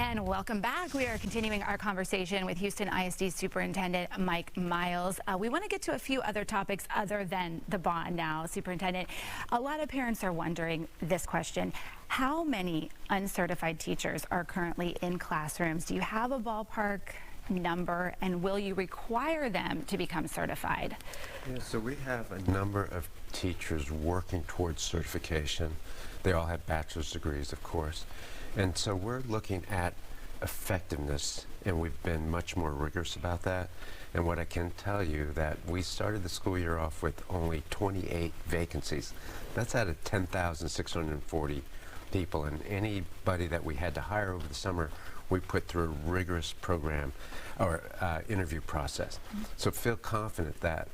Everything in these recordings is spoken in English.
And welcome back. We are continuing our conversation with Houston ISD Superintendent Mike Miles. We want to get to a few other topics other than the bond now, Superintendent. A lot of parents are wondering this question. How many uncertified teachers are currently in classrooms? Do you have a ballpark number, and will you require them to become certified? Yeah, so we have a number of teachers working towards certification. They all have bachelor's degrees, of course. And so we're looking at effectiveness, and we've been much more rigorous about that. And what I can tell you that we started the school year off with only 28 vacancies. That's out of 10,640 people, and anybody that we had to hire over the summer, we put through a rigorous program or interview process. So feel confident that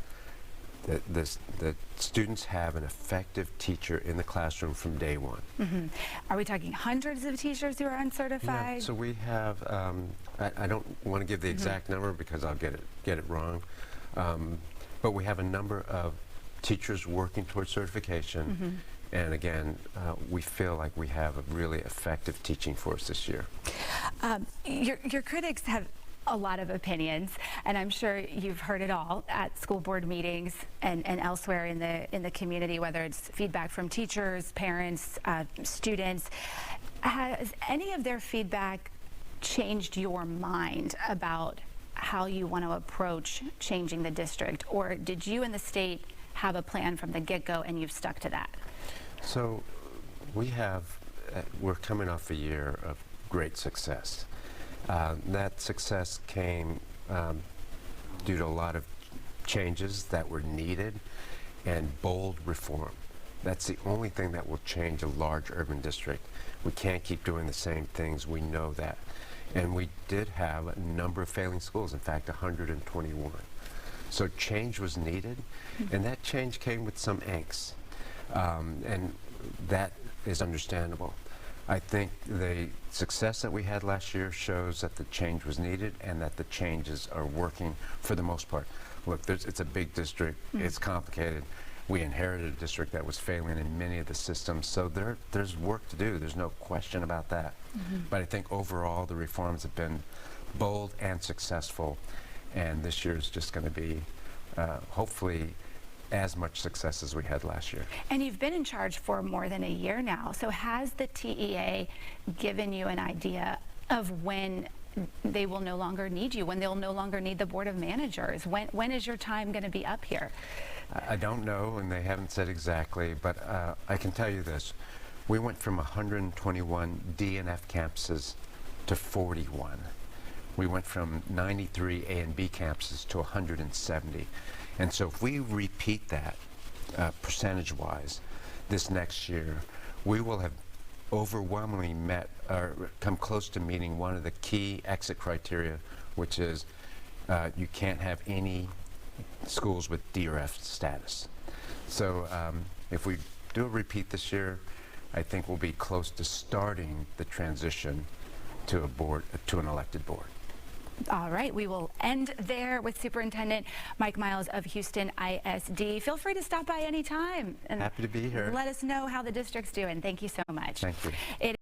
the students have an effective teacher in the classroom from day one. Are we talking hundreds of teachers who are uncertified? Yeah, so we have, I don't want to give the exact number because I'll get it wrong, but we have a number of teachers working towards certification. And again, we feel like we have a really effective teaching force this year. Your critics have a lot of opinions, and I'm sure you've heard it all at school board meetings and elsewhere in the community, whether it's feedback from teachers, parents, students. Has any of their feedback changed your mind about how you want to approach changing the district, or did you and the state have a plan from the get-go and you've stuck to that? So we're coming off a year of great success. That success came due to a lot of changes that were needed and bold reform. That's the only thing that will change a large urban district. We can't keep doing the same things, we know that. And we did have a number of failing schools, in fact 121. So change was needed, and that change came with some angst. And that is understandable. I think the success that we had last year shows that the change was needed and that the changes are working for the most part. Look, it's a big district, it's complicated. We inherited a district that was failing in many of the systems, so there's work to do, there's no question about that. But I think overall the reforms have been bold and successful, and this year is just going to be hopefully as much success as we had last year. And you've been in charge for more than a year now, so has the TEA given you an idea of when they will no longer need you, when they'll no longer need the Board of Managers? When is your time going to be up here? I don't know, and they haven't said exactly, but I can tell you this. We went from 121 DNF campuses to 41. We went from 93 A and B campuses to 170. And so if we repeat that percentage-wise this next year, we will have overwhelmingly met or come close to meeting one of the key exit criteria, which is you can't have any schools with D or F status. So if we do a repeat this year, I think we'll be close to starting the transition to an elected board. All right, we will end there with Superintendent Mike Miles of Houston ISD. Feel free to stop by anytime and happy to be here. Let us know how the district's doing. Thank you so much. Thank you.